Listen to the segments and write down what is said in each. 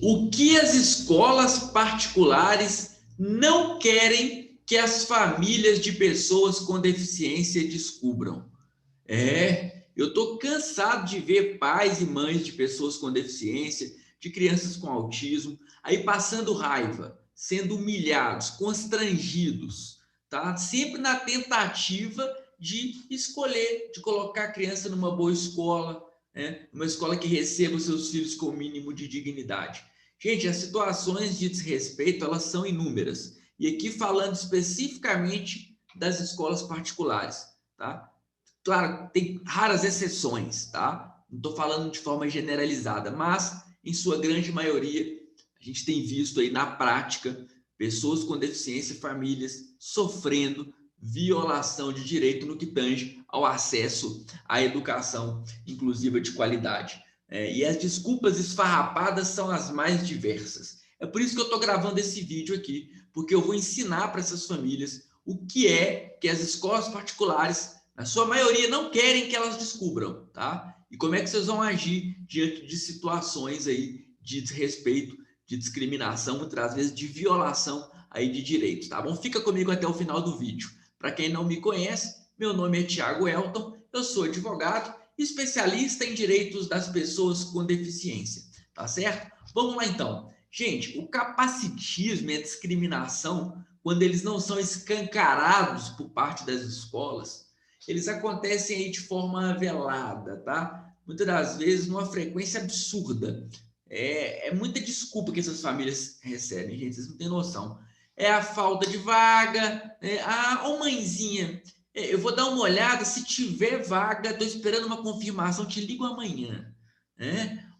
O que as escolas particulares não querem que as famílias de pessoas com deficiência descubram. Eu estou cansado de ver pais e mães de pessoas com deficiência, de crianças com autismo, aí passando raiva, sendo humilhados, constrangidos, tá? Sempre na tentativa de escolher, de colocar a criança numa boa escola, né? Uma escola que receba os seus filhos com o mínimo de dignidade. Gente, as situações de desrespeito, elas são inúmeras. E aqui falando especificamente das escolas particulares, tá? Claro, tem raras exceções, tá? Não estou falando de forma generalizada, mas em sua grande maioria a gente tem visto aí na prática pessoas com deficiência, famílias sofrendo violação de direito no que tange ao acesso à educação inclusiva de qualidade. E as desculpas esfarrapadas são as mais diversas. É por isso que eu estou gravando esse vídeo aqui, porque eu vou ensinar para essas famílias o que é que as escolas particulares, na sua maioria, não querem que elas descubram, tá? E como é que vocês vão agir diante de situações aí de desrespeito, de discriminação, muitas vezes de violação aí de direitos, tá bom? Fica comigo até o final do vídeo. Para quem não me conhece, meu nome é Thiago Elton, eu sou advogado, especialista em direitos das pessoas com deficiência, tá certo? Vamos lá então. Gente, o capacitismo e a discriminação, quando eles não são escancarados por parte das escolas, eles acontecem aí de forma velada, tá? Muitas das vezes numa frequência absurda. É muita desculpa que essas famílias recebem, gente, vocês não têm noção. É a falta de vaga, ô mãezinha, eu vou dar uma olhada, se tiver vaga, estou esperando uma confirmação, te ligo amanhã.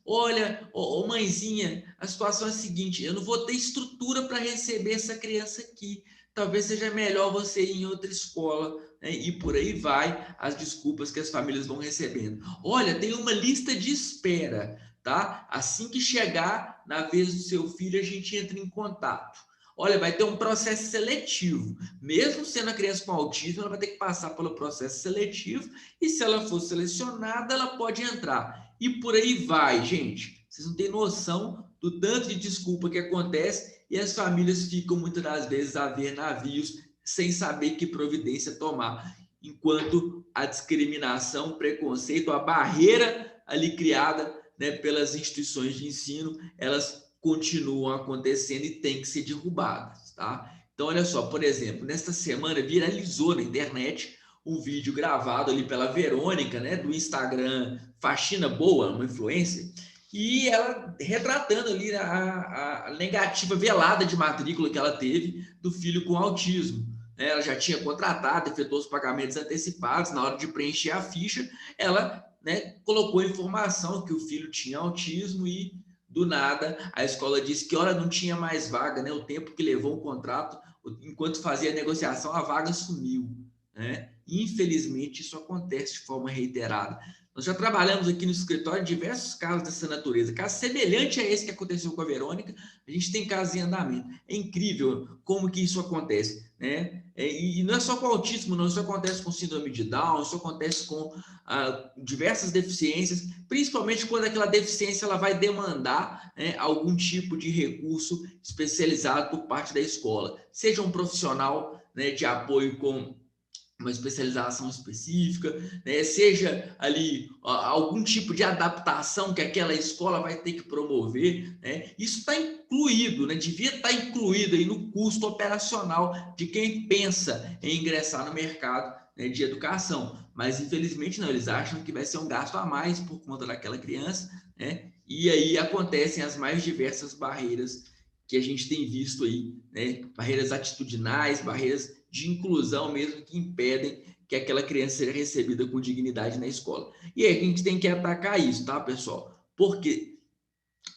Olha, mãezinha, a situação é a seguinte, eu não vou ter estrutura para receber essa criança aqui. Talvez seja melhor você ir em outra escola, né? E por aí vai as desculpas que as famílias vão recebendo. Olha, tem uma lista de espera, tá? Assim que chegar na vez do seu filho, a gente entra em contato. Olha, vai ter um processo seletivo. Mesmo sendo a criança com autismo, ela vai ter que passar pelo processo seletivo e se ela for selecionada, ela pode entrar. E por aí vai, gente. Vocês não têm noção do tanto de desculpa que acontece e as famílias ficam muitas das vezes a ver navios sem saber que providência tomar, enquanto a discriminação, o preconceito, a barreira ali criada, né, pelas instituições de ensino, elas continuam acontecendo e têm que ser derrubadas, tá? Então, olha só, por exemplo, nesta semana viralizou na internet um vídeo gravado ali pela Verônica, né, do Instagram Faxina Boa, uma influencer, e ela retratando ali a negativa velada de matrícula que ela teve do filho com autismo. Ela já tinha contratado, efetuou os pagamentos antecipados, na hora de preencher a ficha, ela, né, colocou a informação que o filho tinha autismo e, do nada, a escola disse que, olha, não tinha mais vaga, né, o tempo que levou o contrato, enquanto fazia a negociação, a vaga sumiu. Né? Infelizmente, isso acontece de forma reiterada. Nós já trabalhamos aqui no escritório diversos casos dessa natureza. Caso semelhante a esse que aconteceu com a Verônica, a gente tem casos em andamento. É incrível como que isso acontece, né? E não é só com autismo, não. Isso acontece com síndrome de Down, isso acontece com diversas deficiências, principalmente quando aquela deficiência ela vai demandar, né, algum tipo de recurso especializado por parte da escola. Seja um profissional, né, de apoio com uma especialização específica, né? Seja ali algum tipo de adaptação que aquela escola vai ter que promover, né? Isso está incluído, né? Devia estar incluído aí no custo operacional de quem pensa em ingressar no mercado, né, de educação, mas infelizmente não, eles acham que vai ser um gasto a mais por conta daquela criança, né? E aí acontecem as mais diversas barreiras que a gente tem visto aí, né? Barreiras atitudinais, barreiras de inclusão mesmo, que impedem que aquela criança seja recebida com dignidade na escola. E aí a gente tem que atacar isso, tá, pessoal? Porque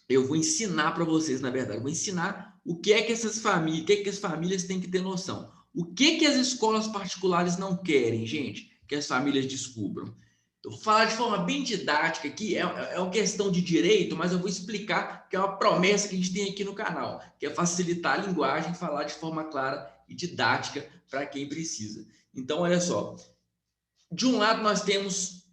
eu vou ensinar para vocês, na verdade, vou ensinar o que é que essas famílias, o que é que as famílias têm que ter noção. O que é que as escolas particulares não querem, gente, que as famílias descubram. Eu vou falar de forma bem didática aqui, é uma questão de direito, mas eu vou explicar que é uma promessa que a gente tem aqui no canal, que é facilitar a linguagem, falar de forma clara e didática para quem precisa. Então, olha só, de um lado nós temos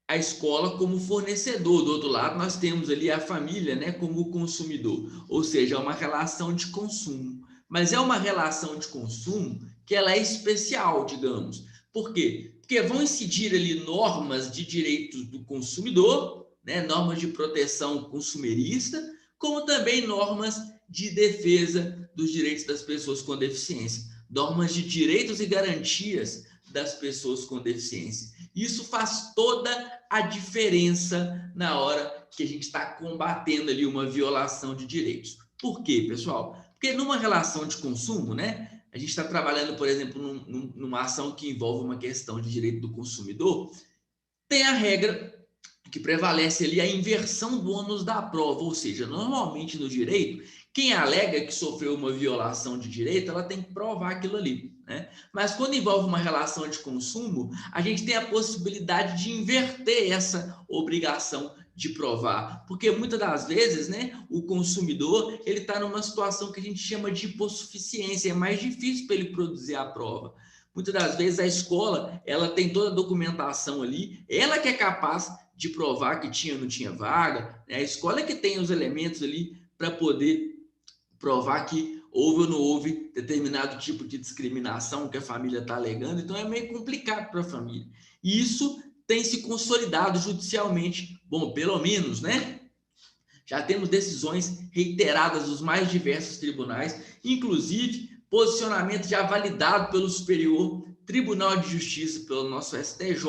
a escola como fornecedor, do outro lado nós temos ali a família, né, como consumidor, ou seja, é uma relação de consumo, mas é uma relação de consumo que ela é especial, digamos. Por quê? Porque vão incidir ali normas de direitos do consumidor, né, normas de proteção consumerista, como também normas de defesa dos direitos das pessoas com deficiência, normas de direitos e garantias das pessoas com deficiência. Isso faz toda a diferença na hora que a gente está combatendo ali uma violação de direitos. Por quê, pessoal? Porque numa relação de consumo, né, a gente está trabalhando, por exemplo, numa ação que envolve uma questão de direito do consumidor, tem a regra que prevalece ali a inversão do ônus da prova, ou seja, normalmente no direito, quem alega que sofreu uma violação de direito, ela tem que provar aquilo ali, né? Mas quando envolve uma relação de consumo, a gente tem a possibilidade de inverter essa obrigação de provar, porque muitas das vezes, né, o consumidor, ele está numa situação que a gente chama de hipossuficiência, é mais difícil para ele produzir a prova. Muitas das vezes a escola, ela tem toda a documentação ali, ela que é capaz de provar que tinha ou não tinha vaga, né? A escola é que tem os elementos ali para poder provar que houve ou não houve determinado tipo de discriminação que a família está alegando, então é meio complicado para a família. E isso tem se consolidado judicialmente, bom, pelo menos, né? Já temos decisões reiteradas dos mais diversos tribunais, inclusive posicionamento já validado pelo Superior Tribunal de Justiça, pelo nosso STJ,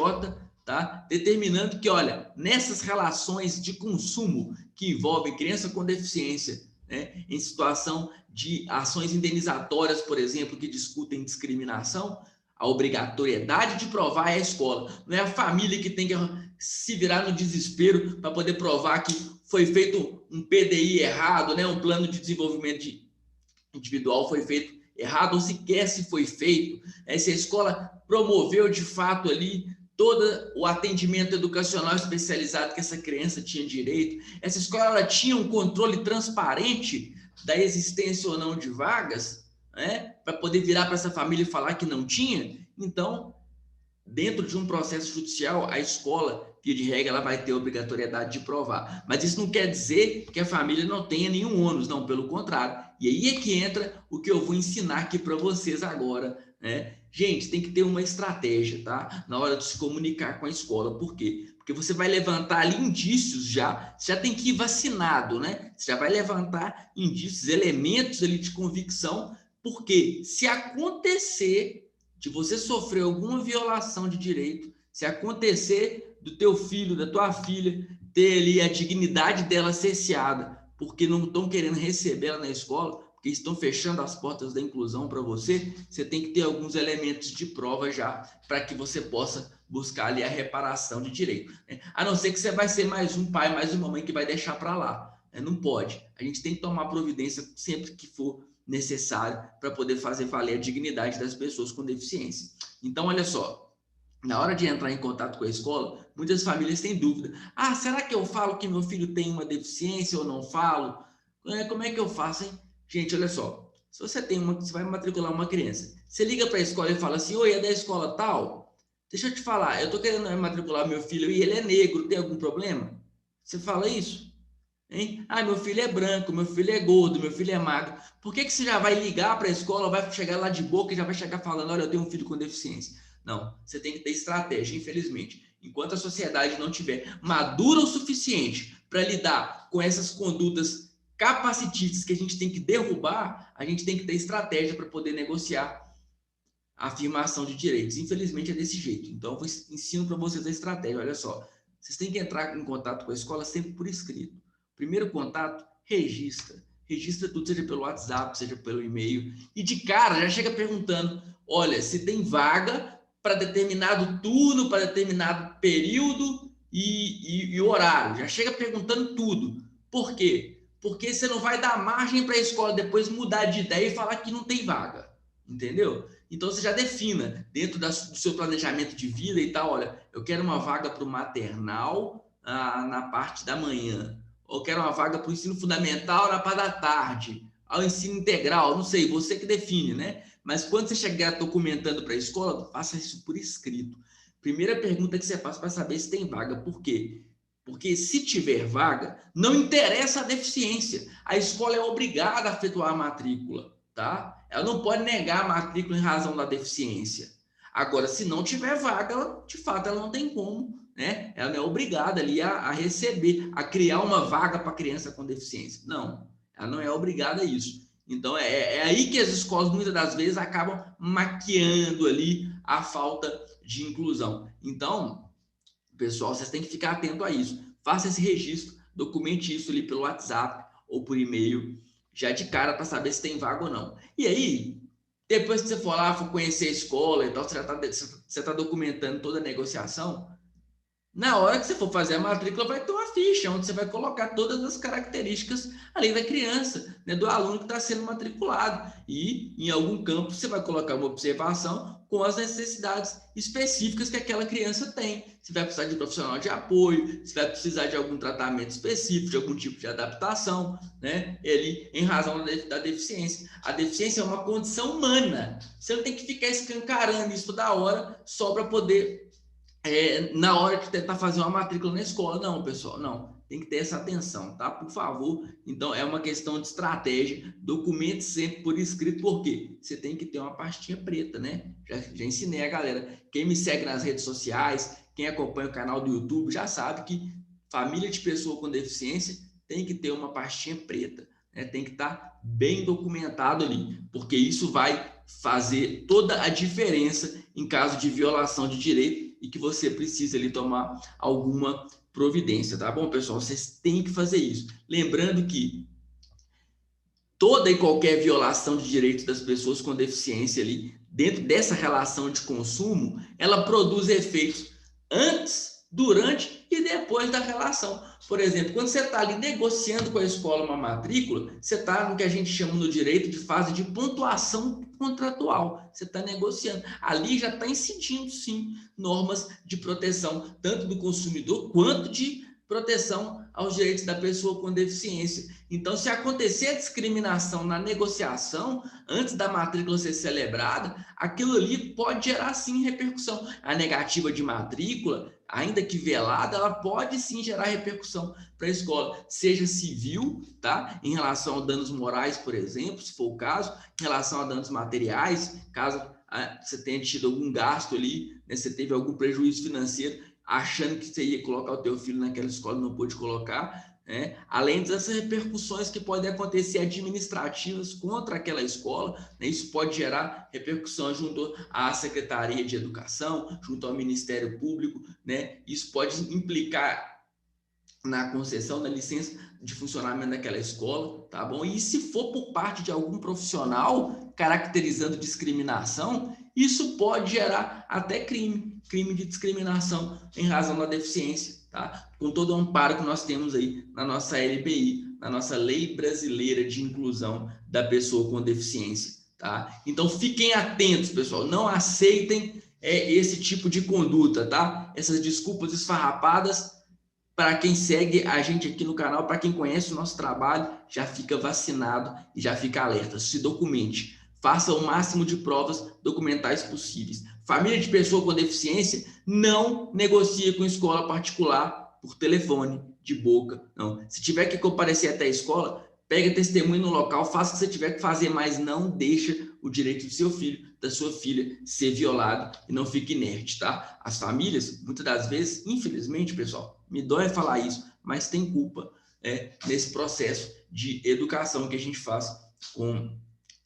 tá? Determinando que, olha, nessas relações de consumo que envolvem criança com deficiência, né, em situação de ações indenizatórias, por exemplo, que discutem discriminação, a obrigatoriedade de provar é a escola, não é a família que tem que se virar no desespero para poder provar que foi feito um PDI errado, né, um plano de desenvolvimento individual foi feito errado, ou sequer se foi feito, né, se a escola promoveu de fato ali todo o atendimento educacional especializado que essa criança tinha direito, essa escola ela tinha um controle transparente da existência ou não de vagas, né, para poder virar para essa família e falar que não tinha. Então, dentro de um processo judicial, a escola, via de regra, ela vai ter obrigatoriedade de provar. Mas isso não quer dizer que a família não tenha nenhum ônus, não, pelo contrário. E aí é que entra o que eu vou ensinar aqui para vocês agora, né? Gente, tem que ter uma estratégia, tá? Na hora de se comunicar com a escola. Por quê? Porque você vai levantar ali indícios já, você já tem que ir vacinado, né? Você já vai levantar indícios, elementos ali de convicção, porque se acontecer de você sofrer alguma violação de direito, se acontecer do teu filho, da tua filha, ter ali a dignidade dela cerceada, porque não estão querendo receber ela na escola, porque estão fechando as portas da inclusão para você, você tem que ter alguns elementos de prova já para que você possa buscar ali a reparação de direito. A não ser que você vai ser mais um pai, mais uma mãe que vai deixar para lá. Não pode. A gente tem que tomar providência sempre que for necessário para poder fazer valer a dignidade das pessoas com deficiência. Então, olha só, na hora de entrar em contato com a escola, muitas famílias têm dúvida. Ah, será que eu falo que meu filho tem uma deficiência ou não falo? Como é que eu faço, hein? Gente, olha só, se você você vai matricular uma criança, você liga para a escola e fala assim, oi, é da escola tal? Deixa eu te falar, eu estou querendo matricular meu filho e ele é negro, tem algum problema? Você fala isso? Hein? Ah, meu filho é branco, meu filho é gordo, meu filho é magro. Por que você já vai ligar para a escola, vai chegar lá de boca e já vai chegar falando, olha, eu tenho um filho com deficiência? Não, você tem que ter estratégia, infelizmente. Enquanto a sociedade não tiver madura o suficiente para lidar com essas condutas capacitistas que a gente tem que derrubar, a gente tem que ter estratégia para poder negociar a afirmação de direitos. Infelizmente é desse jeito. Então, eu ensino para vocês a estratégia. Olha só, vocês têm que entrar em contato com a escola sempre por escrito. Primeiro contato, registra. Registra tudo, seja pelo WhatsApp, seja pelo e-mail. E de cara, já chega perguntando, olha, se tem vaga para determinado turno, para determinado período e horário. Já chega perguntando tudo. Por quê? Porque você não vai dar margem para a escola depois mudar de ideia e falar que não tem vaga. Entendeu? Então, você já defina dentro do seu planejamento de vida e tal, olha, eu quero uma vaga para o maternal na parte da manhã, ou quero uma vaga para o ensino fundamental na parte da tarde, ao ensino integral, não sei, você que define, né? Mas quando você chegar documentando para a escola, faça isso por escrito. Primeira pergunta que você faz para saber se tem vaga. Por quê? Porque se tiver vaga, não interessa a deficiência. A escola é obrigada a efetuar a matrícula, tá? Ela não pode negar a matrícula em razão da deficiência. Agora, se não tiver vaga, de fato, ela não tem como, né? Ela não é obrigada ali a receber, a criar uma vaga para criança com deficiência. Não, ela não é obrigada a isso. Então, é aí que as escolas, muitas das vezes, acabam maquiando ali a falta de inclusão. Então, pessoal, vocês têm que ficar atento a isso. Faça esse registro, documente isso ali pelo WhatsApp ou por e-mail, já de cara para saber se tem vaga ou não. E aí, depois que você for lá, for conhecer a escola e tal, você tá documentando toda a negociação, na hora que você for fazer a matrícula, vai ter uma ficha onde você vai colocar todas as características ali da criança, né, do aluno que está sendo matriculado. E em algum campo você vai colocar uma observação com as necessidades específicas que aquela criança tem. Se vai precisar de profissional de apoio, se vai precisar de algum tratamento específico, de algum tipo de adaptação, né, ele, em razão da deficiência. A deficiência é uma condição humana. Você não tem que ficar escancarando isso toda hora só para poder na hora de tentar fazer uma matrícula na escola. Não, pessoal, não. Tem que ter essa atenção, tá? Por favor. Então, é uma questão de estratégia. Documente sempre por escrito, porque você tem que ter uma pastinha preta, né? Já ensinei a galera. Quem me segue nas redes sociais, quem acompanha o canal do YouTube, já sabe que família de pessoa com deficiência tem que ter uma pastinha preta, né? Tem que estar bem documentado ali, porque isso vai fazer toda a diferença em caso de violação de direito e que você precisa ali tomar alguma providência, tá bom, pessoal? Vocês têm que fazer isso. Lembrando que toda e qualquer violação de direitos das pessoas com deficiência ali, dentro dessa relação de consumo, ela produz efeitos antes, durante e depois da relação. Por exemplo, quando você está ali negociando com a escola uma matrícula, você está no que a gente chama no direito de fase de pontuação contratual. Você está negociando. Ali já está incidindo, sim, normas de proteção, tanto do consumidor quanto de proteção aos direitos da pessoa com deficiência. Então, se acontecer a discriminação na negociação, antes da matrícula ser celebrada, aquilo ali pode gerar, sim, repercussão. A negativa de matrícula, ainda que velada, ela pode, sim, gerar repercussão para a escola, seja civil, tá? Em relação a danos morais, por exemplo, se for o caso, em relação a danos materiais, caso você tenha tido algum gasto ali, né? Você teve algum prejuízo financeiro, achando que você ia colocar o teu filho naquela escola e não pôde colocar, né? Além dessas repercussões que podem acontecer administrativas contra aquela escola, né? Isso pode gerar repercussão junto à Secretaria de Educação, junto ao Ministério Público, né? Isso pode implicar na concessão da licença de funcionamento daquela escola, tá bom? E se for por parte de algum profissional caracterizando discriminação, isso pode gerar até crime de discriminação em razão da deficiência, tá? Com todo o amparo que nós temos aí na nossa LBI, na nossa Lei Brasileira de Inclusão da Pessoa com Deficiência, tá? Então fiquem atentos, pessoal, não aceitem esse tipo de conduta, tá? Essas desculpas esfarrapadas. Para quem segue a gente aqui no canal, para quem conhece o nosso trabalho, já fica vacinado e já fica alerta. Se documente, faça o máximo de provas documentais possíveis. Família de pessoa com deficiência não negocia com escola particular por telefone, de boca, não. Se tiver que comparecer até a escola, pega testemunho no local, faça o que você tiver que fazer, mas não deixa o direito do seu filho, da sua filha, ser violado e não fique inerte, tá? As famílias, muitas das vezes, infelizmente, pessoal, me dói falar isso, mas tem culpa nesse processo de educação que a gente faz com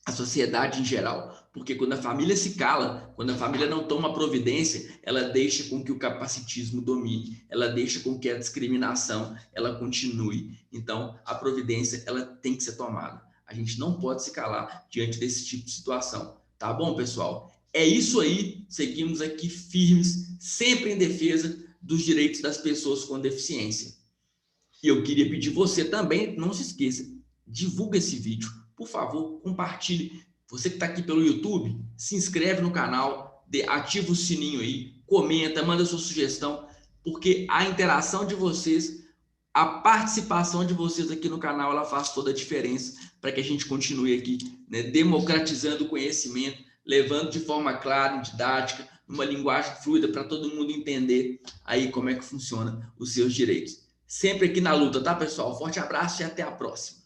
a sociedade em geral, porque quando a família se cala, quando a família não toma providência, ela deixa com que o capacitismo domine, ela deixa com que a discriminação ela continue. Então, a providência ela tem que ser tomada. A gente não pode se calar diante desse tipo de situação. Tá bom, pessoal? É isso aí. Seguimos aqui firmes, sempre em defesa dos direitos das pessoas com deficiência. E eu queria pedir você também, não se esqueça, divulga esse vídeo. Por favor, compartilhe. Você que está aqui pelo YouTube, se inscreve no canal, ativa o sininho aí, comenta, manda sua sugestão, porque a interação de vocês, a participação de vocês aqui no canal, ela faz toda a diferença para que a gente continue aqui, né, democratizando o conhecimento, levando de forma clara e didática, uma linguagem fluida para todo mundo entender aí como é que funciona os seus direitos. Sempre aqui na luta, tá, pessoal? Forte abraço e até a próxima.